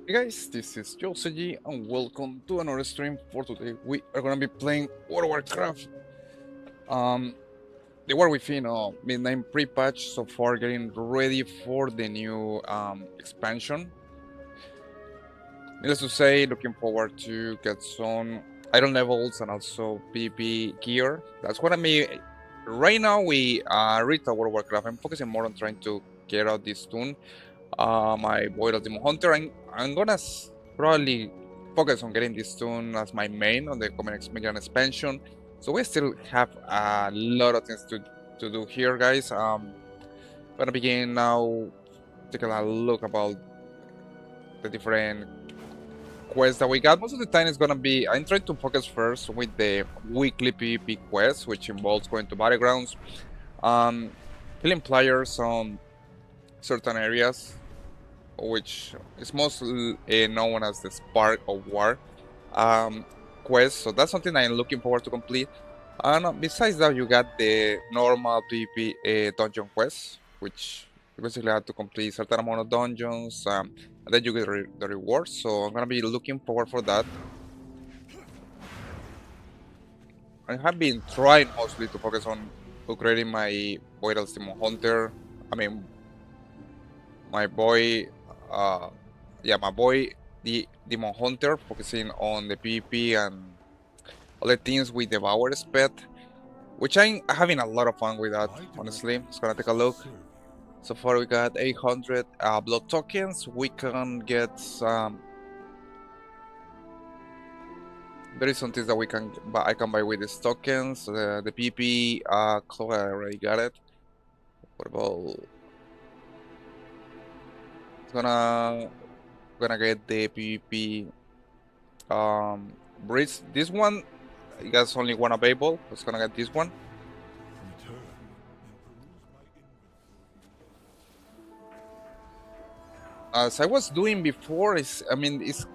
Hey guys, this is Joseji and welcome to another stream. For today we are gonna be playing World of Warcraft. Um they were within midnight pre-patch so far, getting ready for the new expansion. Needless to say, looking forward to get some iron levels and also PvP gear. That's what I mean. Right now we read the World of Warcraft. I'm focusing more on trying to get out this tune. My Boy Demon Hunter. I'm gonna probably focus on getting this tune as my main on the coming expansion. So we still have a lot of things to do here, guys. Gonna begin now taking a look about the different quests that we got. Most of the time it's gonna be I'm trying to focus first with the weekly PvP quests, which involves going to Battlegrounds, um, killing players on certain areas, which is mostly known as the Spark of War um, quest. So that's something I'm looking forward to complete. And besides that, you got the normal PvP dungeon quests, which you basically have to complete a certain amount of dungeons, and then you get the rewards. So I'm gonna be looking forward for that. I have been trying mostly to focus on upgrading my Boy Demon Hunter. I mean, my boy, uh, yeah, my boy, the Demon Hunter, focusing on the PvP and all the things with the Devour Spec, which I'm having a lot of fun with that, honestly. Just gonna take a look. So far, we got 800 blood tokens. We can get some. There is some things that we can buy. I can buy with these tokens. The PvP cloak, I already got it. What about? It's gonna get the PvP bridge. This one, I guess only one available. It's gonna get this one. As I was doing before, it's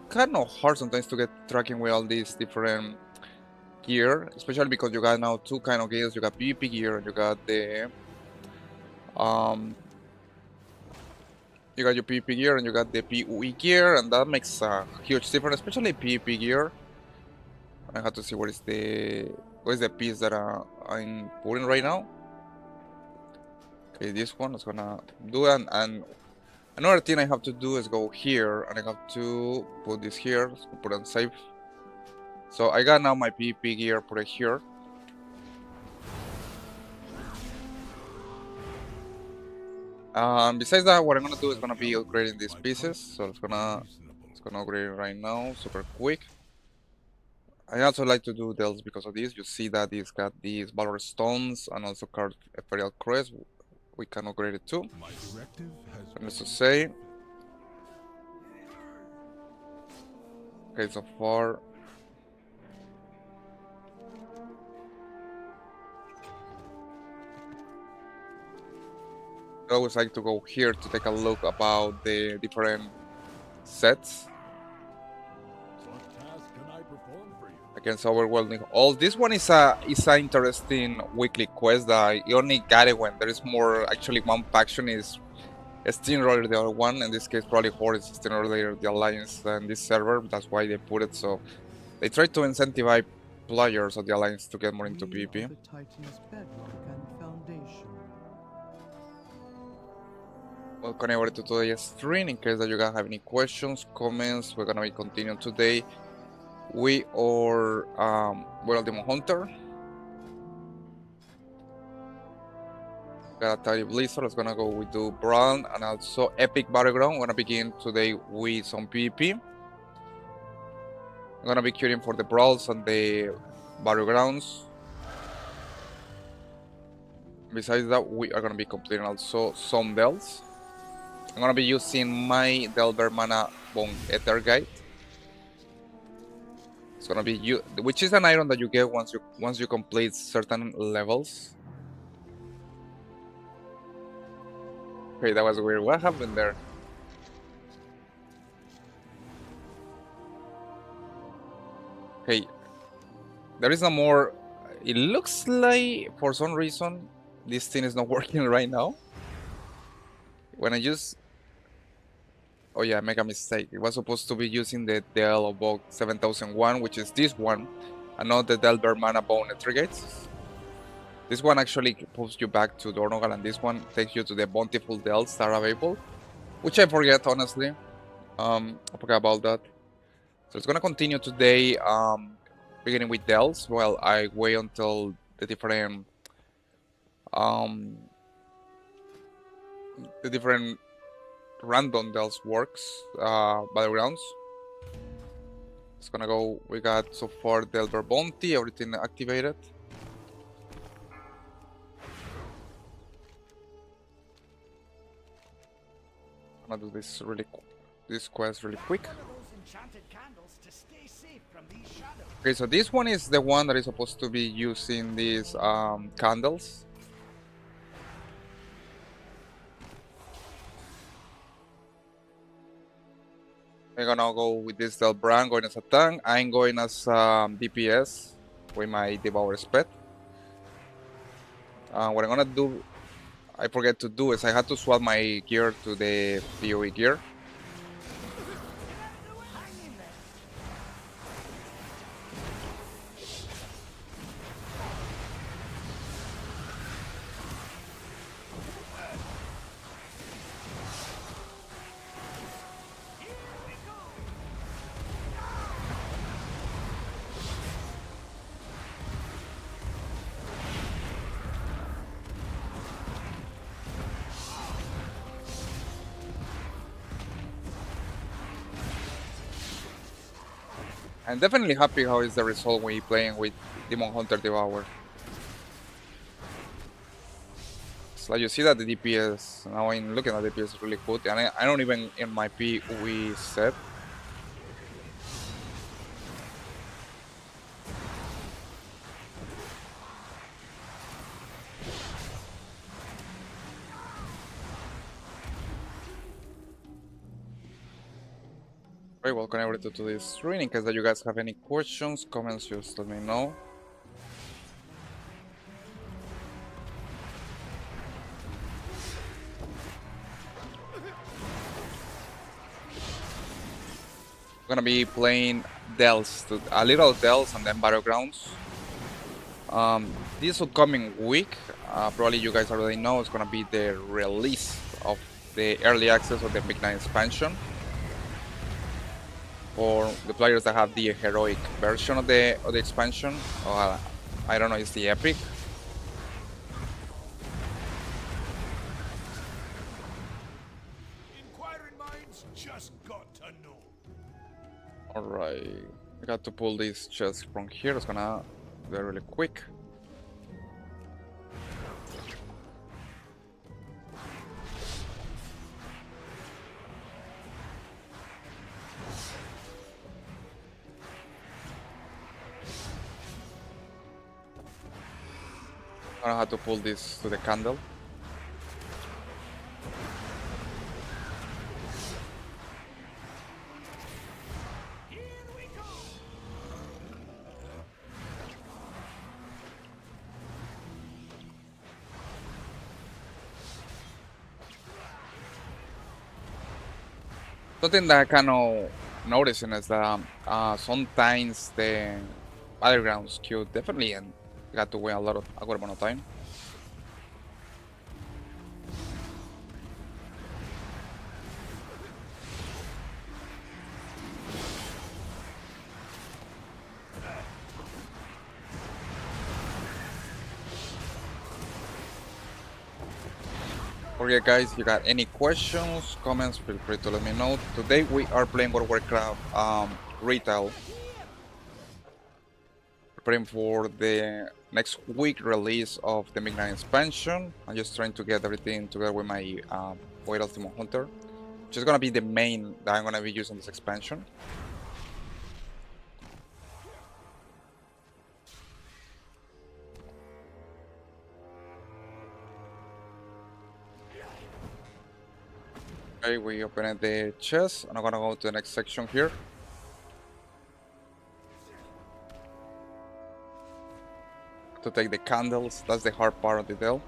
kind of hard sometimes to get tracking with all these different gear, especially because you got now two kind of gears. You got PvP gear and you got the you got your PvP gear and you got the PoE gear, and that makes a huge difference, especially PvP gear. I have to see what is the piece that I'm putting right now. Okay, this one is gonna do it, and another thing I have to do is go here and I have to put this here, so put on save. So I got now my PvP gear, put it here. Besides that, what I'm gonna do is gonna be upgrading these pieces. So it's gonna upgrade it right now, super quick. I also like to do dells because of this. You see that it's got these Valor Stones and also card Ethereal Crest. We can upgrade it too. Let's just say. Okay, so far. I always like to go here to take a look about the different sets. Against overwhelming all. This one is a interesting weekly quest that you only got it when there is more. Actually, one faction is steamroller the other one. In this case, probably Horde is steamroller the Alliance and this server. That's why they put it. So they try to incentivize players of the Alliance to get more into PvP. Welcome everybody to today's stream. In case that you guys have any questions, comments, we're gonna be continuing today. We are World Demon Hunter. Got a Tiny Blizzard. It's gonna go with the Brawl and also Epic Battleground. We're gonna begin today with some PvP. I'm gonna be queuing for the Brawls and the Battlegrounds. Besides that, we are gonna be completing also some dells. I'm gonna be using my Delver Mana Bone Ether Guide. It's gonna be which is an item that you get once you complete certain levels. Okay, that was weird. What happened there? Okay, there is no more. It looks like for some reason this thing is not working right now. When I use Oh yeah, I make a mistake. It was supposed to be using the Dell of Vogue 7001, which is this one, and not the Dell Mana Bone Trigates. This one actually pulls you back to Dornogal, and this one takes you to the bountiful Dells that are available, which I forget, honestly. I forgot about that. So it's gonna continue today, beginning with Dells. Well, I wait until um, the different random Dells works, Battlegrounds. It's gonna go. We got so far Delver Bounty, everything activated. I'm gonna do this quest really quick. Okay, so this one is the one that is supposed to be using these candles. We're gonna go with this Del Brand going as a tank. I'm going as DPS with my Devour Spet. What I'm gonna do, I forget to do, is I had to swap my gear to the PoE gear. I'm definitely happy how is the result when you're playing with Demon Hunter Devour. So you see that the DPS, now I'm looking at the DPS is really good, and I don't even in my PoE set. Very well connected to this stream. In case that you guys have any questions, comments, just let me know. I'm gonna be playing Dells, a little Dells and then Battlegrounds. This upcoming week, probably you guys already know, it's gonna be the release of the early access of the Midnight expansion. For the players that have the heroic version of the expansion, I don't know, it's the epic. Inquiring minds just got to know. All right, I got to pull this chest from here. It's gonna do it really quick. I'm gonna have to pull this to the candle. Something that I kind of noticing is that sometimes the Battlegrounds queue definitely and got to wait a good amount of time. Okay guys, if you got any questions, comments, feel free to let me know. Today we are playing World of Warcraft retail. Preparing for the next week release of the Midnight expansion. I'm just trying to get everything together with my White Elf Demon Hunter, which is gonna be the main that I'm gonna be using this expansion. Okay, we opened the chest, and I'm gonna go to the next section here. To take the candles, that's the hard part of the deal.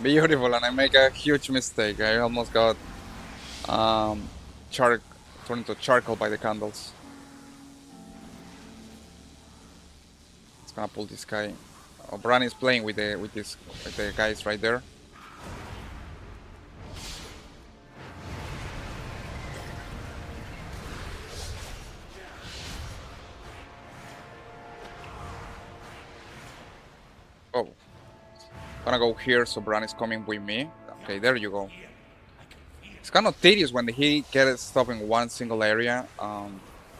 Beautiful, and I make a huge mistake. I almost got um, char turned into charcoal by the candles. It's gonna pull this guy. Oh, Bran is playing with the guys right there. Oh, gonna go here, so Bran is coming with me. Okay, there you go. It's kind of tedious when he gets stuck in one single area.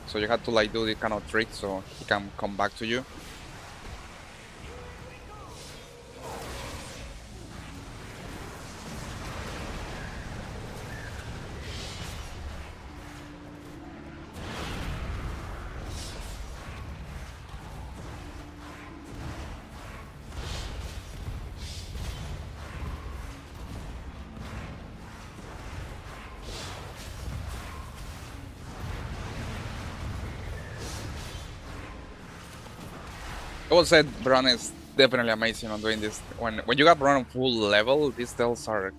So you have to like do this kind of trick so he can come back to you. I would say Bran is definitely amazing on doing this. When you got Bran on full level, these steals are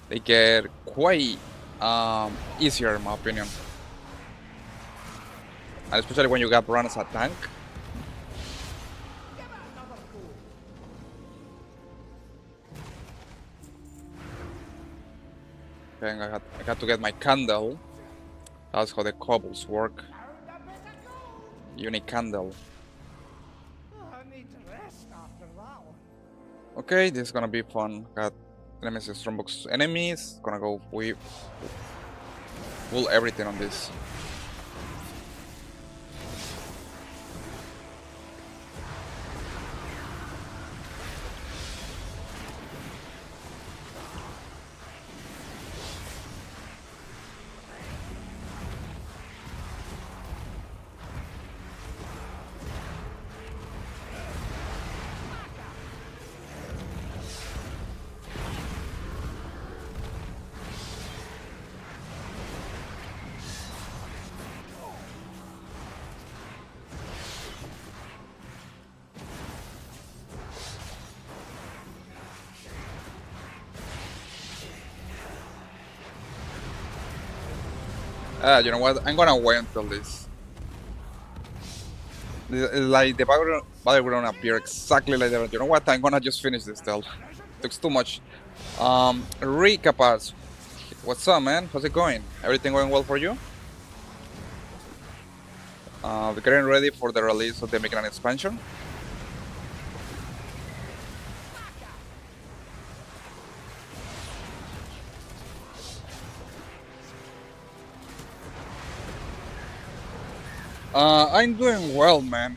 they get quite easier in my opinion. And especially when you got Bran as a tank. Okay, I had to get my candle. That's how the cobbles work. Unique candle. Okay, this is gonna be fun. Got Nemesis Strongbox enemies. Gonna go with full everything on this. You know what? I'm gonna wait until this. Like the battleground appear exactly like that. You know what? I'm gonna just finish this stealth. Took too much. Recapaz. What's up, man? How's it going? Everything going well for you? We're getting ready for the release of the Battleground expansion. I'm doing well, man.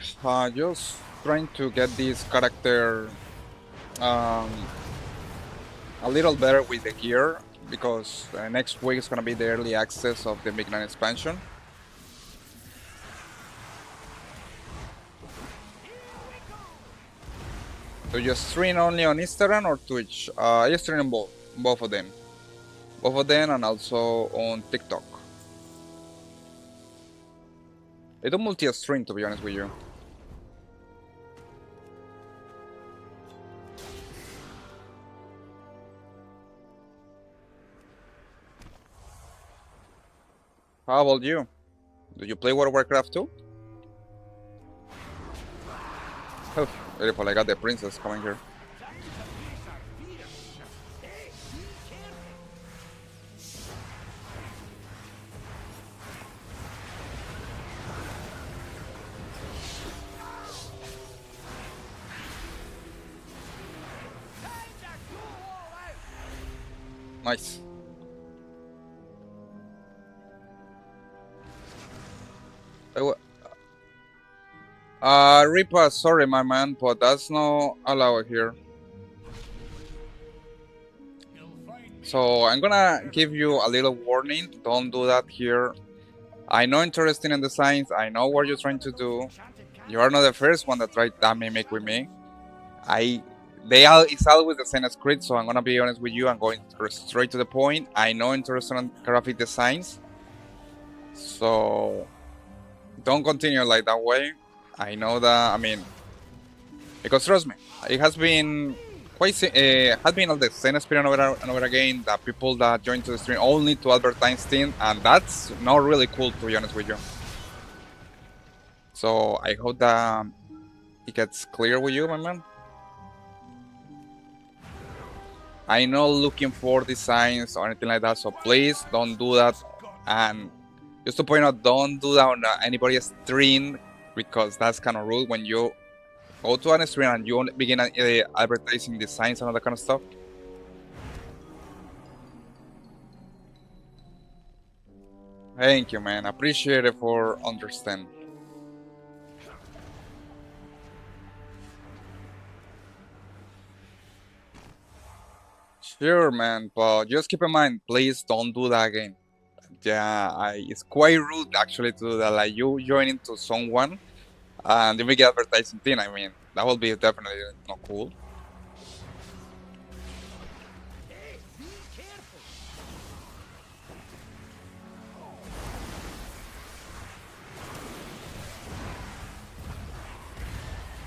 Just trying to get this character um, a little better with the gear because next week is gonna be the early access of the Battleground expansion. So you stream only on Instagram or Twitch? I stream on both of them. Both of them and also on TikTok. I do multi-stream, to be honest with you. How about you? Do you play World of Warcraft too? Oh, beautiful, I got the princess coming here. Nice. Ripa, sorry my man, but that's not allowed here. So I'm gonna give you a little warning, don't do that here. I know interesting in the science, I know what you're trying to do. You are not the first one that tried that mimic with me. It's always the same script, so I'm gonna be honest with you. I'm going straight to the point. I know interesting in graphic designs, so don't continue like that way. I know that. I mean, because trust me, it has been has been all the same experience over and over again. The people that join to the stream only to advertise things, and that's not really cool, to be honest with you. So I hope that it gets clear with you, my man. I'm not looking for designs or anything like that, so please don't do that. And just to point out, don't do that on anybody's stream, because that's kind of rude when you go to an stream and you begin advertising designs and all that kind of stuff. Thank you, man. Appreciate it for understanding. Sure, man, but just keep in mind, please don't do that again. Yeah, it's quite rude actually to do that. Like you join into someone and then we get advertising thing. I mean, that will be definitely not cool.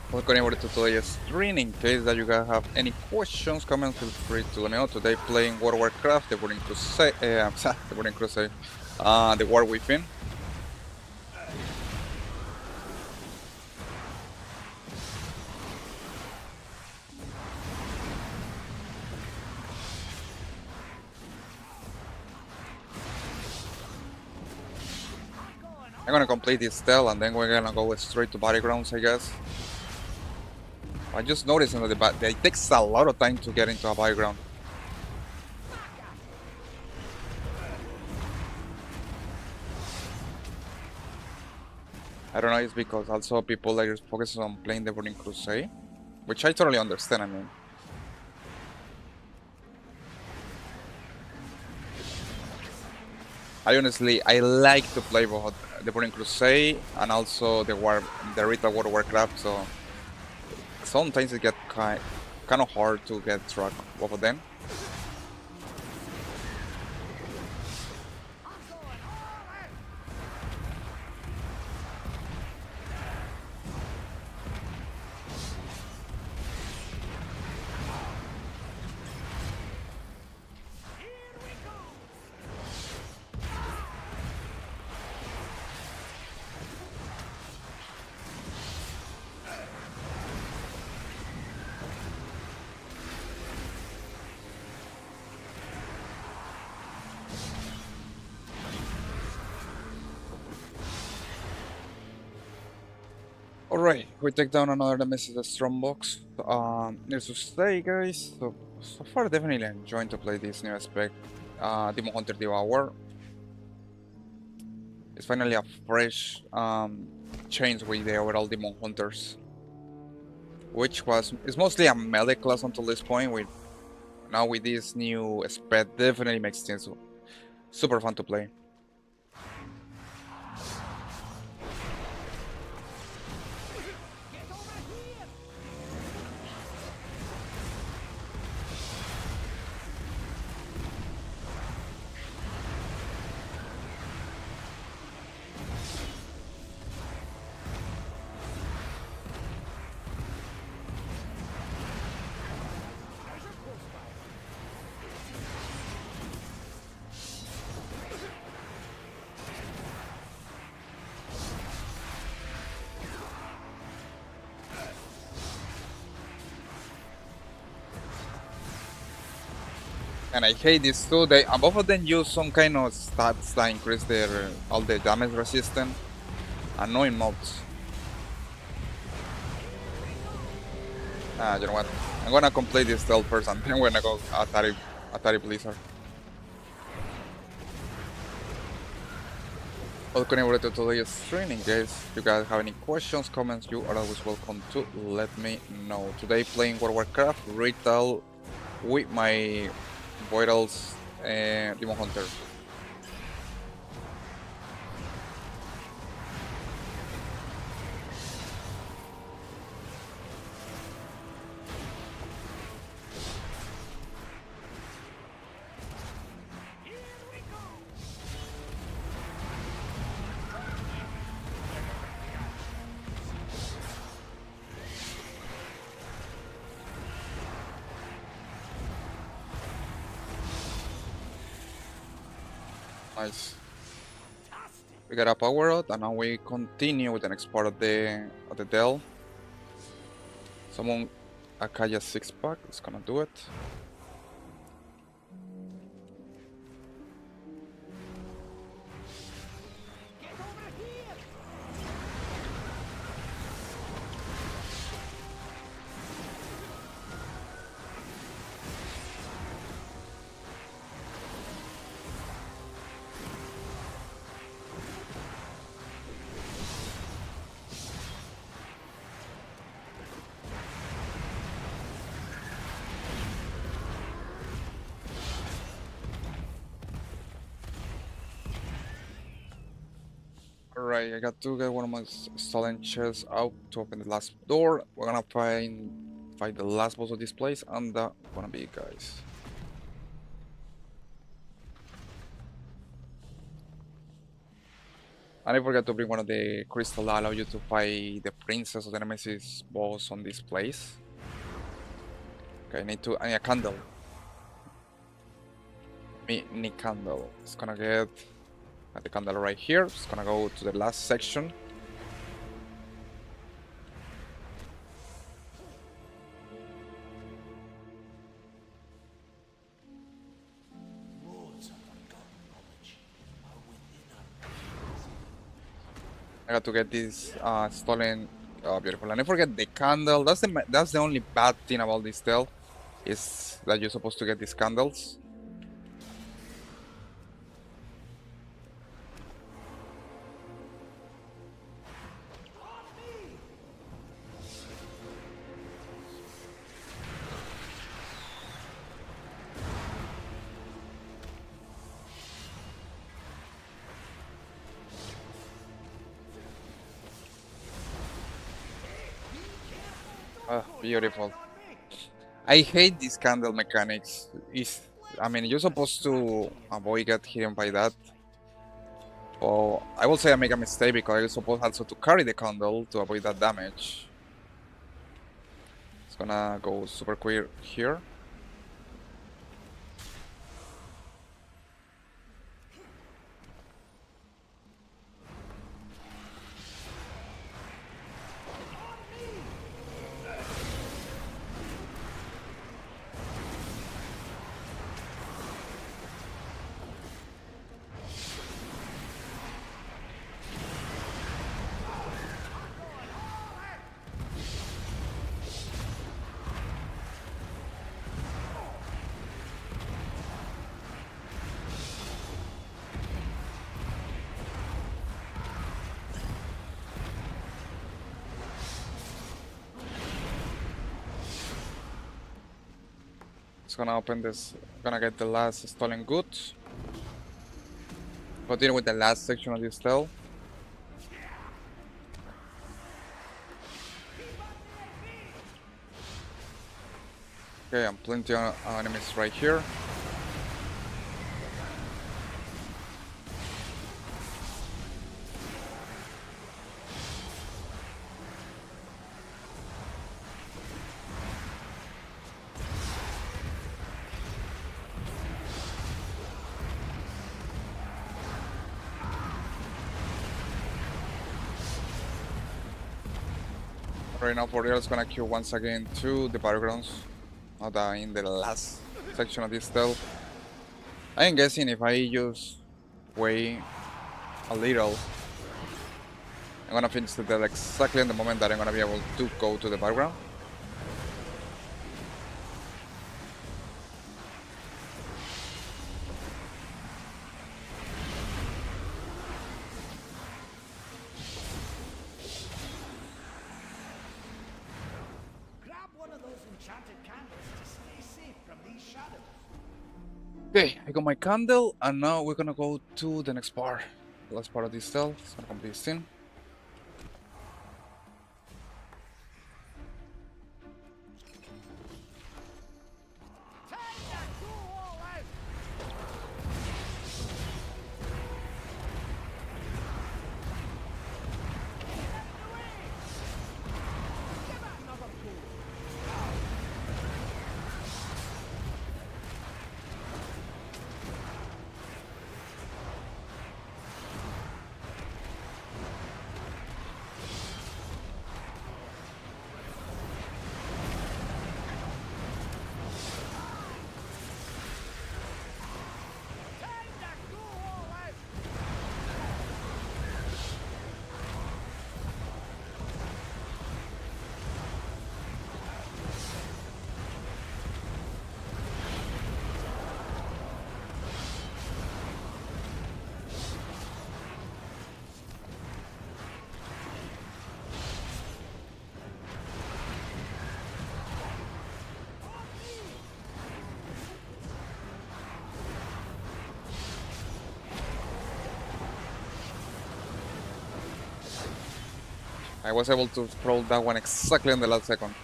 Welcome everybody to today's stream. In case that you guys have any questions, comments, feel free to let me know. Today playing World of Warcraft, the Burning Crusade, the Burning Crusade, the War Within. I'm gonna complete this tell and then we're gonna go straight to Battlegrounds, I guess. I just noticed that it takes a lot of time to get into a Battleground. I don't know, it's because also people are focusing on playing the Burning Crusade, which I totally understand, I mean. I like to play both the Burning Crusade and also the Retail World of Warcraft, so sometimes it gets kind of hard to get track of them. Alright, we take down another Nemesis Strongbox. Needless to say, guys, so far definitely enjoying to play this new aspect, Demon Hunter Devour. It's finally a fresh change with the overall Demon Hunters, which is mostly a melee class until this point. Now with this new spec, definitely makes things super fun to play. And I hate this too. Both of them use some kind of stats that increase their all the damage resistance. Annoying mobs. You know what? I'm gonna complete this stealth first and then we're gonna go Atari Blizzard. Welcome everybody to today's stream. In case you guys have any questions, comments, you are always welcome to let me know. Today playing World of Warcraft Retail with my Voidals and Demon Hunter. Nice. We got a power out, and now we continue with the next part of the Dell. Someone Akaya 6-pack is gonna do it. Alright, I got to get one of my stolen chests out to open the last door. We're gonna fight the last boss of this place, and that gonna be it, guys. And I forgot to bring one of the crystal that allow you to fight the princess or the nemesis boss on this place. Okay, I need a candle. Mini candle. It's gonna get the candle right here. It's gonna go to the last section. I got to get this stolen. Oh, beautiful! And I forget the candle. That's the only bad thing about this stealth, is that you're supposed to get these candles. Ah, beautiful. I hate these candle mechanics. I mean, you're supposed to avoid get hit by that. Or I will say I make a mistake because I'm supposed also to carry the candle to avoid that damage. It's gonna go super quick here. It's gonna open this, gonna get the last stolen goods. Continue with the last section of this stealth. Okay, I'm plenty of enemies right here. Right now, for real, it's gonna queue once again to the Battlegrounds. In the last section of this stealth. I am guessing if I just wait a little, I'm gonna finish the deal exactly in the moment that I'm gonna be able to go to the Battleground. Okay, I got my candle, and now we're gonna go to the next part. The last part of this stealth. It's gonna complete this thing. I was able to throw that one exactly in the last second.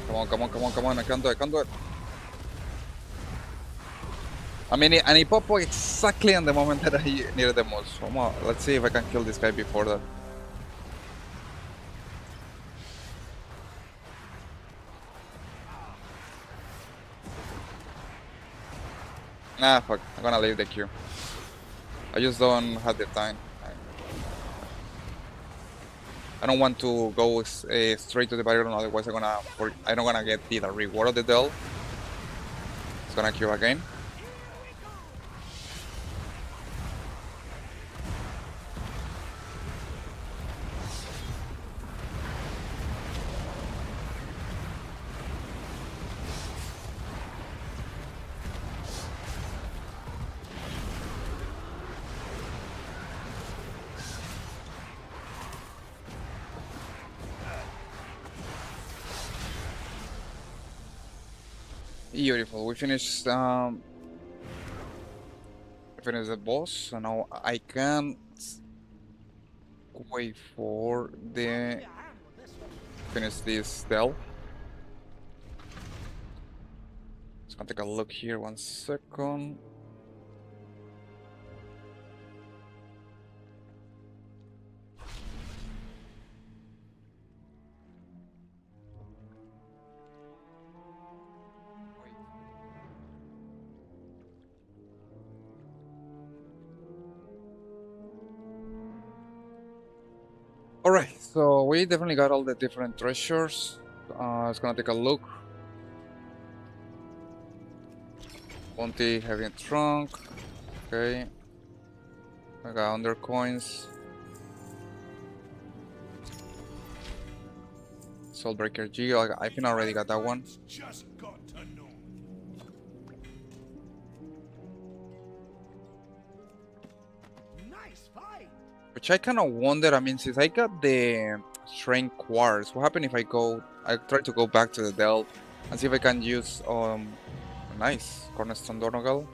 Come on, come on, come on, come on. I can do it, I can do it. I mean, and he popped exactly in the moment that I needed the most. Come on, let's see if I can kill this guy before that. Nah, fuck. I'm gonna leave the queue. I just don't have the time. I don't want to go straight to the Battleground, otherwise I'm not gonna get the reward of the Dell. It's gonna queue again. Beautiful. We finished the boss, so now I can wait for the finish this Dell. Just gonna take a look here 1 second. Alright, so we definitely got all the different treasures. It's gonna take a look. Bounty, heavy and trunk. Okay. I got under coins. Soulbreaker G. I think I already got that one. Just got to know. Nice fight. Which I kind of wonder. I mean, since I got the Shrine Quartz, what happened if I try to go back to the Dell and see if I can use nice Cornerstone Donegal.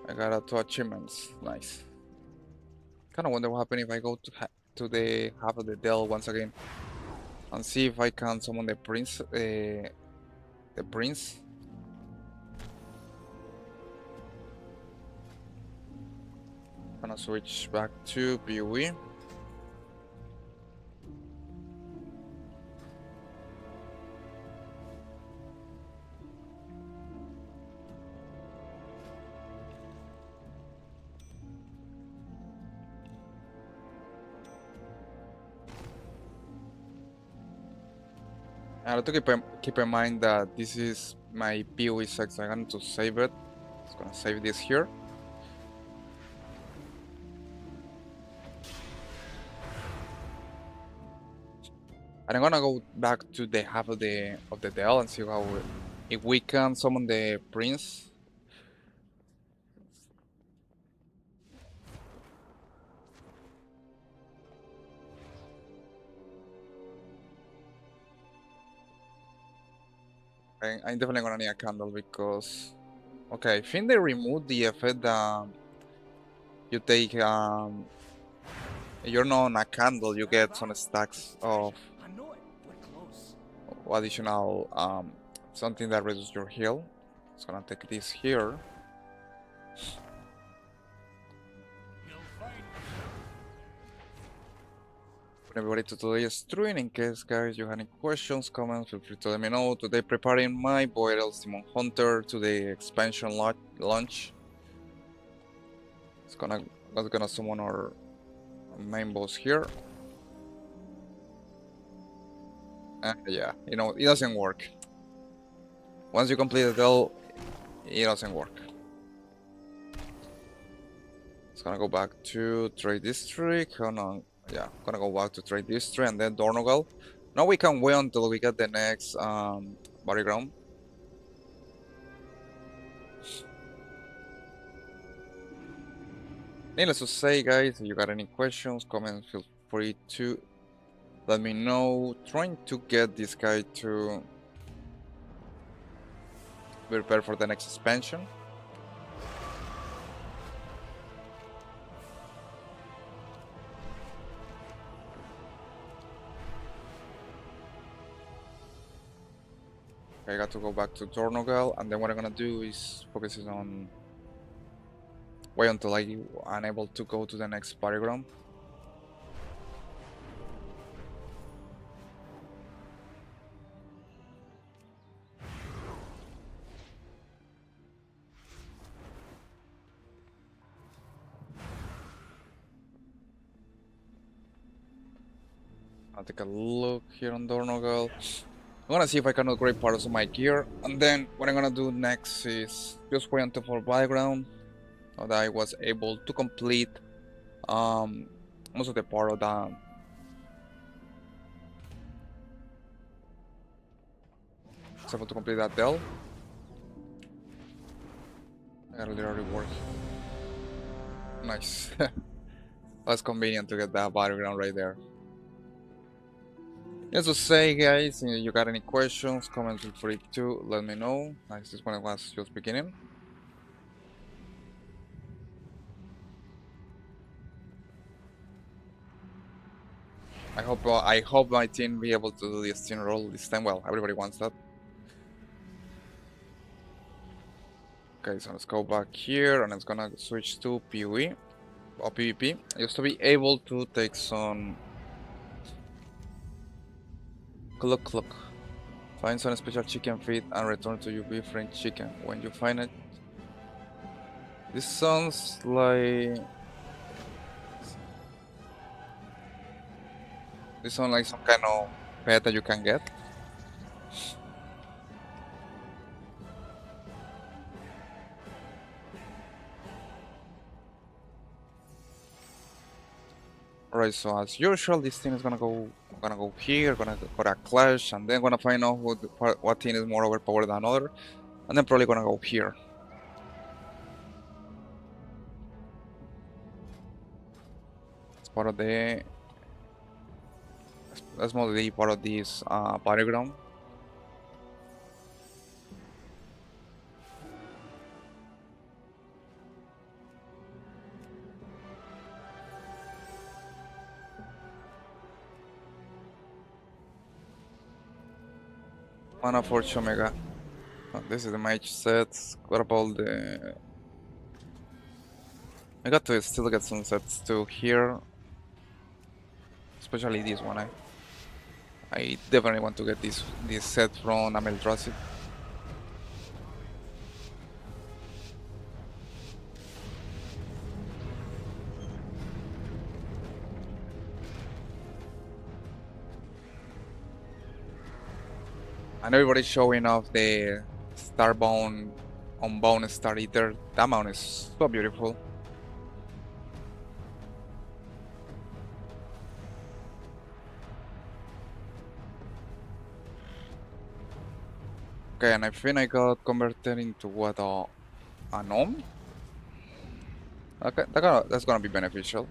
I got 2 achievements. Nice. Kind of wonder what happened if I go to the half of the Dell once again and see if I can summon the prince. The prince. Gonna switch back to PoE. I have to keep in mind that this is my PoE section. I'm going to save it. Just gonna save this here. And I'm gonna go back to the half of the Dell and see if we can summon the prince. I'm definitely gonna need a candle because, okay, I think they removed the effect that you take you're not on a candle, you get some stacks of I know it. We're close. additional something that reduces your heal. It's gonna take this here. You'll find Everybody to today's stream. In case guys you have any questions, comments, feel free to let me know. Today preparing my Boreal Demon Hunter to the expansion launch. That's gonna summon our main boss here. Yeah, you know, it doesn't work. Once you complete the Dell, it doesn't work. It's gonna go back to Trade District. Oh no, yeah, gonna go back to Trade District and then Dornogal. Now we can wait until we get the next Battleground. Needless to say, guys, if you got any questions, comments, feel free to let me know. Trying to get this guy to be prepared for the next expansion. Okay, I got to go back to Tornogal, and then what I'm gonna do is focus on wait until I'm able to go to the next Battleground. I'll take a look here on Dornogal. I'm gonna see if I can upgrade parts of my gear, and then what I'm gonna do next is just wait until for Battleground, so that I was able to complete um most of the part of the was able to complete that Dell. I got a little reward. Nice. That's convenient to get that Battleground right there. Just to say, guys, if you got any questions, comments, feel free to let me know. Nice, this one was just beginning. I hope my team be able to do this team roll this time. Well, everybody wants that. Okay, so let's go back here and it's gonna switch to PvE or PvP. Just to be able to take some look. Find some special chicken feed and return to your different chicken. When you find it, this sounds like some kind of pet that you can get. Alright, so as usual, this team is gonna go here, gonna go to clash, and then gonna find out what team is more overpowered than other, and then probably gonna go here. It's part of the that's mostly part of this battleground. Mana for Omega. This is the mage sets. What about the? I got to still get some sets too here, especially this one. I definitely want to get this set from Ameldrazi. And everybody's showing off the Starbound Unbound Star Eater. That mount is so beautiful. Okay, and I think I got converted into what a gnome. Okay, that's gonna be beneficial.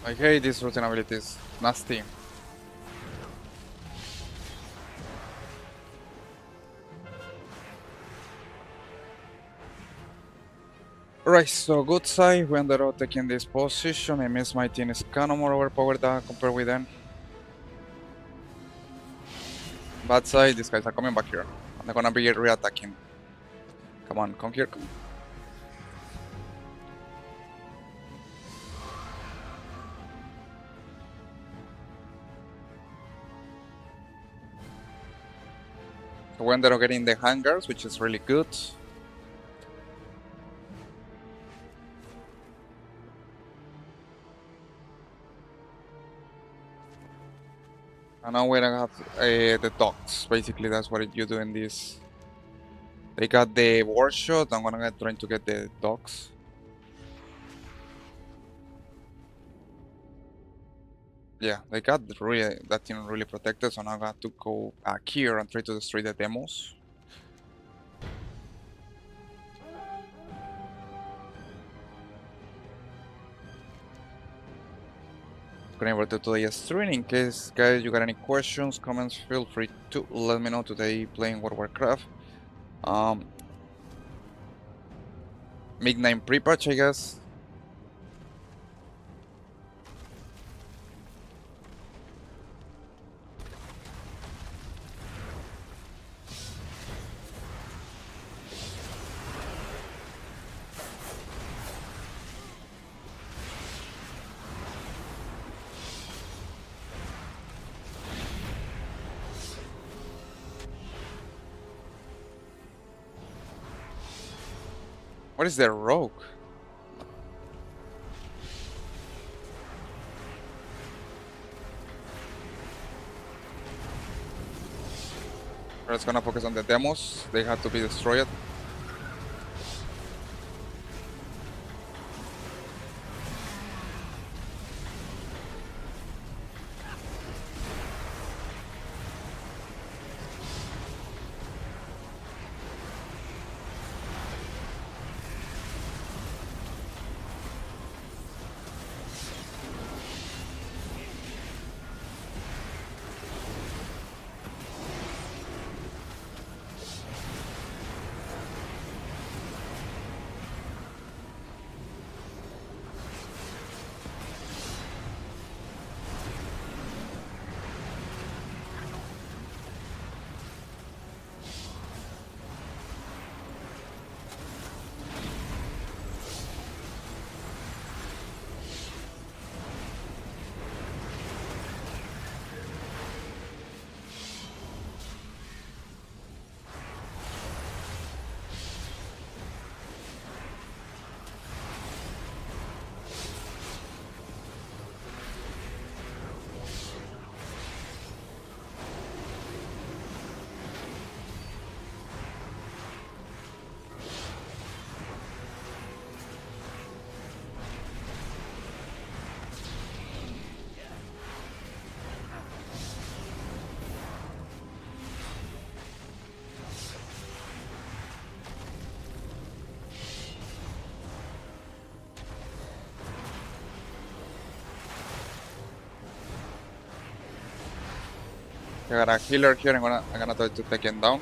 I hate these routine abilities. Nasty. Right, so good side, we ended up taking this position. It means my team is kind of more overpowered than compared with them. Bad side, these guys are coming back here. And they're gonna be re-attacking. Come on, come here. Come. So we ended up getting the hangars, which is really good. And now we're gonna have the docks. Basically, that's what you do in this. They got the war shot. I'm gonna try to get the docks. Yeah, they got really that team really protected. So now I got to go back here and try to destroy the demos. Convert to today's stream. In case, guys, you got any questions, comments, feel free to let me know. Today playing World of Warcraft. Midnight pre-patch, I guess. What is the rogue? We're just gonna focus on the demos. They have to be destroyed. I got a healer here. I'm gonna try to take him down.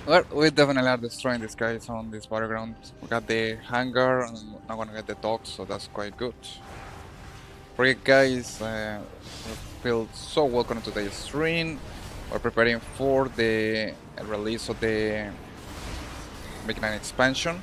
Well, we definitely are destroying these guys on this battleground. We got the hangar, and I'm gonna get the dogs, so that's quite good. Alright, guys, we feel so welcome to today's stream. We're preparing for the release of the Big 9 expansion.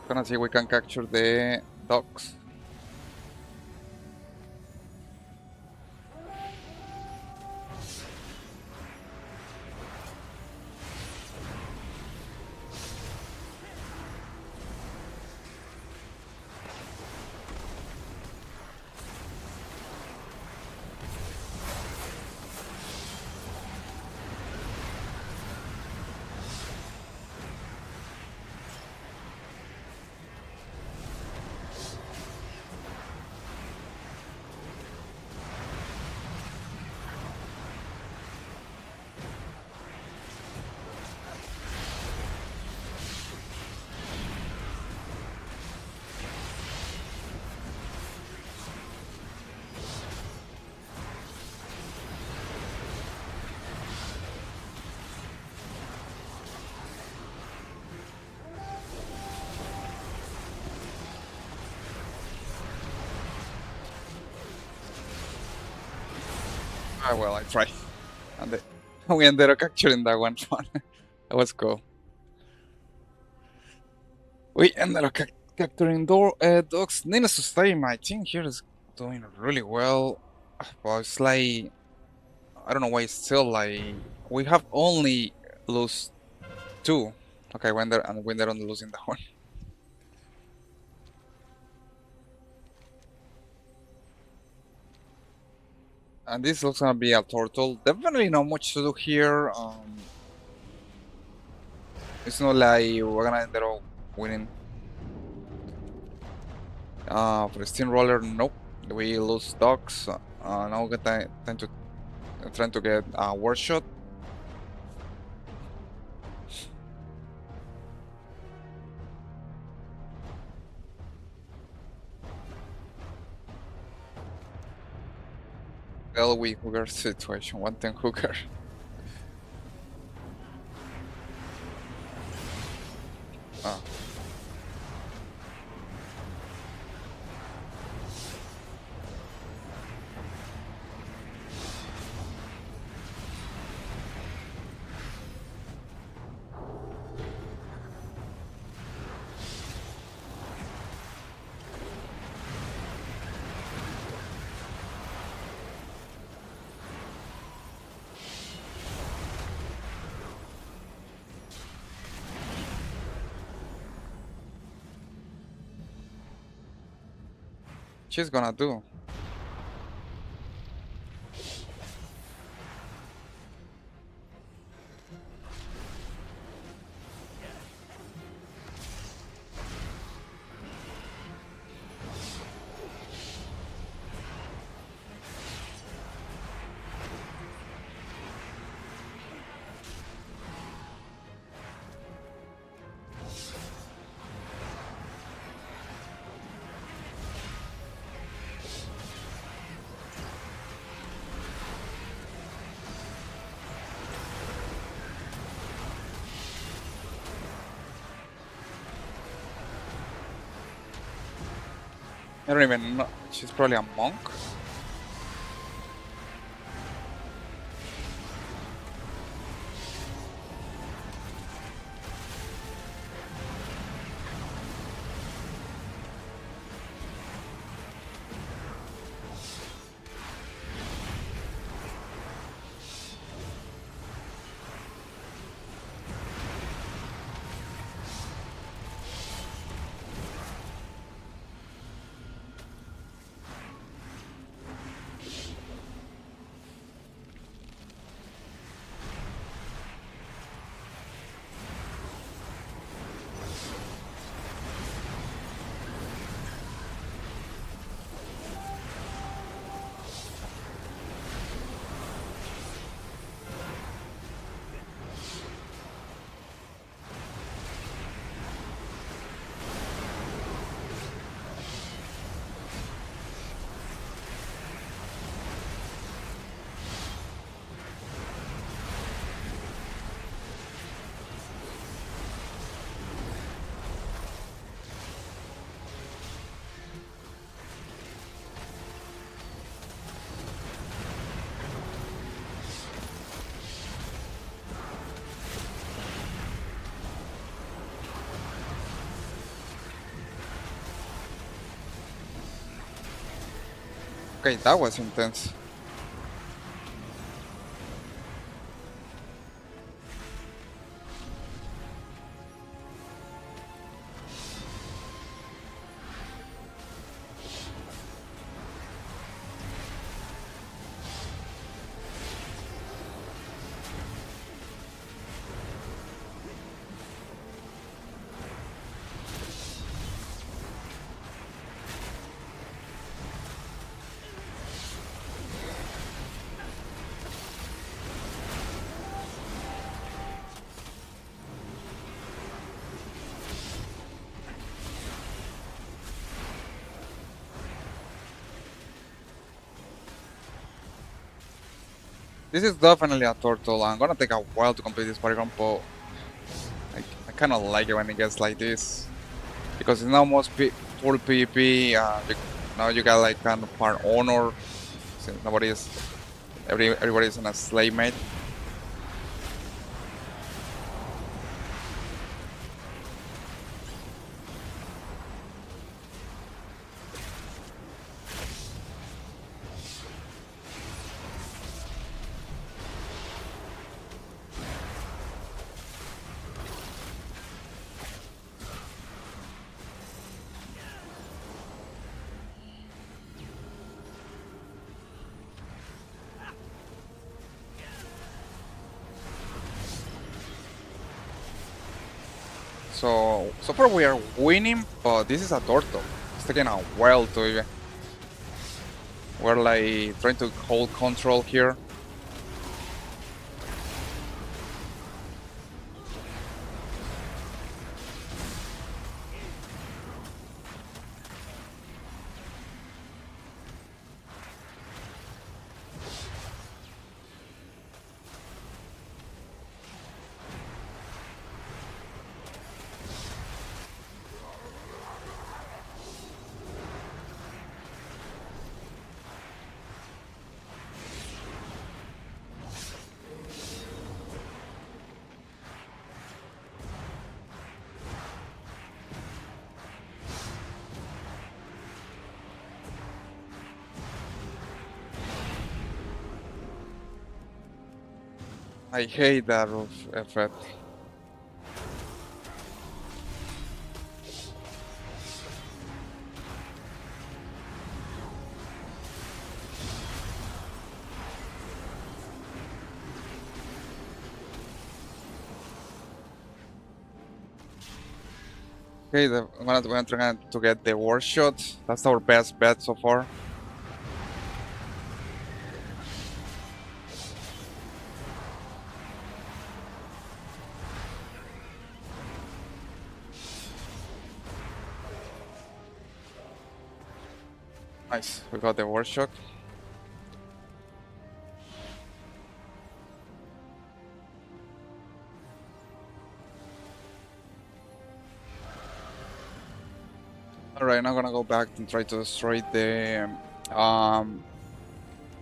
Gonna see if we can capture the dogs. Ah, well, I tried. And we ended up capturing that one. That was cool. We ended up capturing dogs. Needless to say, my team here is doing really well. But it's like, I don't know why it's still like, we have only lost two. Okay, when they're on losing that one. And this looks gonna be a turtle. Definitely not much to do here. It's not like we're gonna end up winning. For the steamroller, nope. We lose dogs. Now we got trying to get a war shot. Well, we hooker situation. 110 hooker. Ah. She's gonna do. I don't even know. She's probably a monk. Okay, that was intense. This is definitely a turtle. I'm gonna take a while to complete this Battleground, but I kind of like it when it gets like this because it's now almost full PvP. Now you got like kind of part honor since everybody's in a slave mate. So far we are winning, but this is a turtle. It's taking a while to even. We're like trying to hold control here. I hate that roof effect. Okay, we're trying to get the war shot. That's our best bet so far. Nice, we got the war shot. Alright, now I'm gonna go back and try to destroy the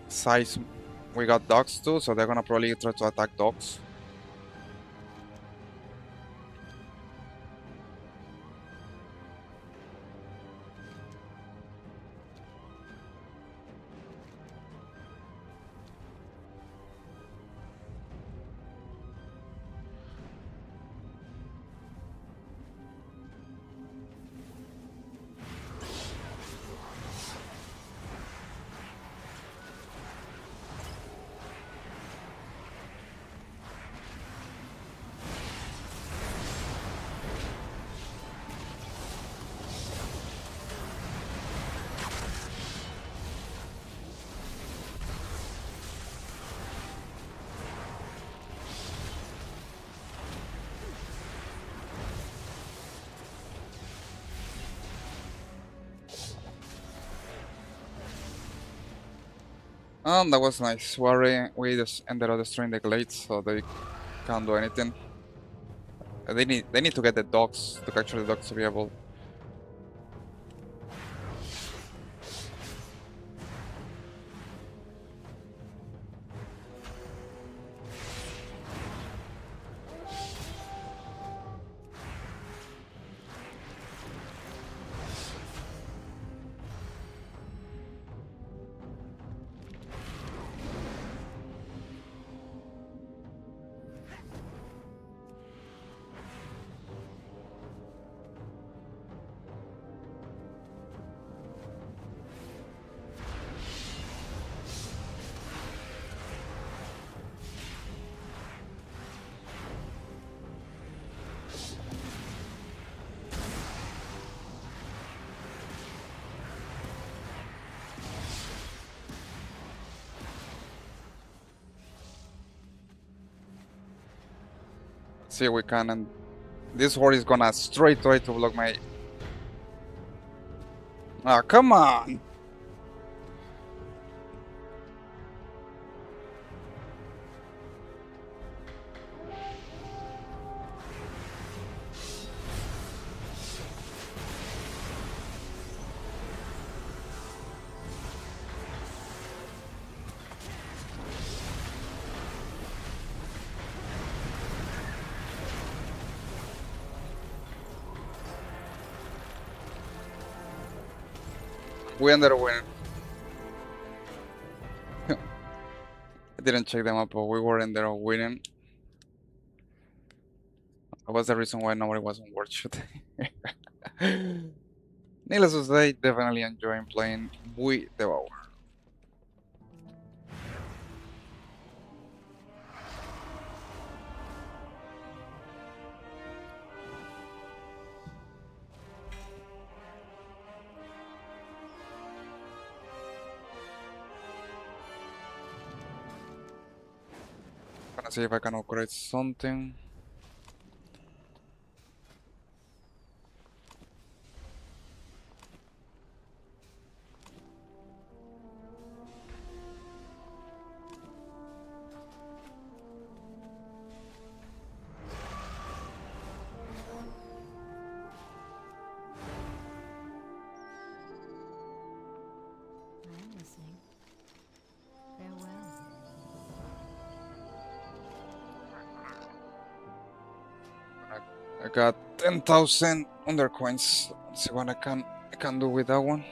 size. We got dogs too, so they're gonna probably try to attack dogs. That was nice. We just ended up destroying the glades, so they can't do anything. They need to get the dogs to capture the dogs to be able. see if we can. And this horde is gonna straight try to block my. Ah, come on! We ended up winning. I didn't check them up, but we were ended up winning. That was the reason why nobody was on World Shoot. Needless to say, definitely enjoying playing with the Devour. Gonna see if I can upgrade something. I'm listening. Farewell. I got 10,000 under coins. Let's see what I can do with that one.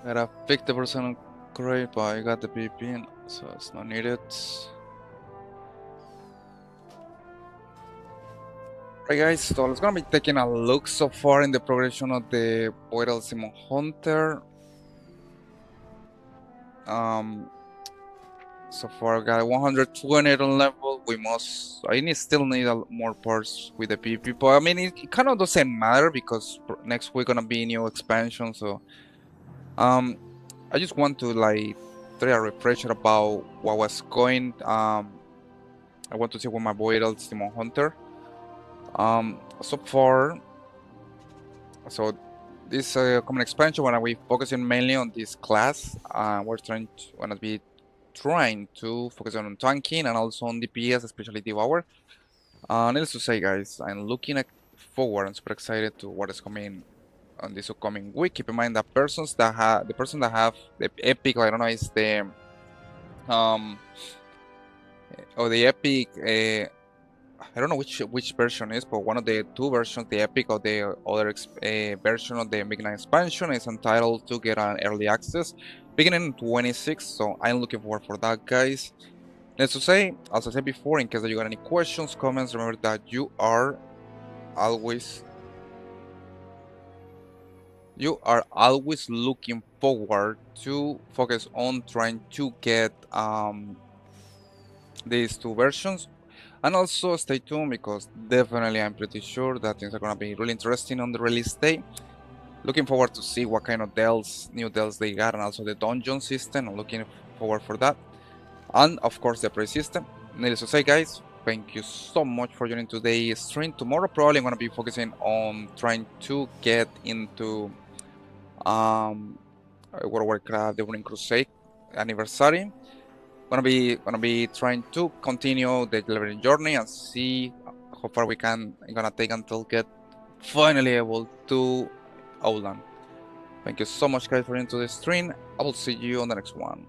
Got a 50% upgrade, but I got the PP, so it's not needed. Right guys, so let's gonna be taking a look so far in the progression of the Boydell Simon Hunter. So far I got 120 on level. Still need more parts with the PP, but I mean it kind of doesn't matter because next week gonna be new expansion. So I just want to like try a refresher about what was going. I want to see what my Boydell Simon Hunter. So far, so this common expansion, when we focusing mainly on this class, wanna be trying to focus on tanking and also on DPS, especially Devour. Needless to say, guys, I'm looking forward and super excited to what is coming on this upcoming week. Keep in mind that the person that have the epic, I don't know, is the um or the epic. I don't know which version is, but one of the two versions, the epic or the other version of the Midnight expansion, is entitled to get an early access beginning in 26. So I'm looking forward for that, guys. Next to say, as I said before, in case that you got any questions, comments, remember that you are always looking forward to focus on trying to get these two versions. And also stay tuned because definitely I'm pretty sure that things are gonna be really interesting on the release day. Looking forward to see what kind of new dells they got, and also the dungeon system. I'm looking forward for that. And of course the prize system. Needless to say, guys, thank you so much for joining today's stream. Tomorrow probably I'm gonna be focusing on trying to get into World of Warcraft the Burning Crusade anniversary. Gonna be trying to continue the leveling journey and see how far we can gonna take until get finally able to Outland. Thank you so much, guys, for into the stream. I will see you on the next one.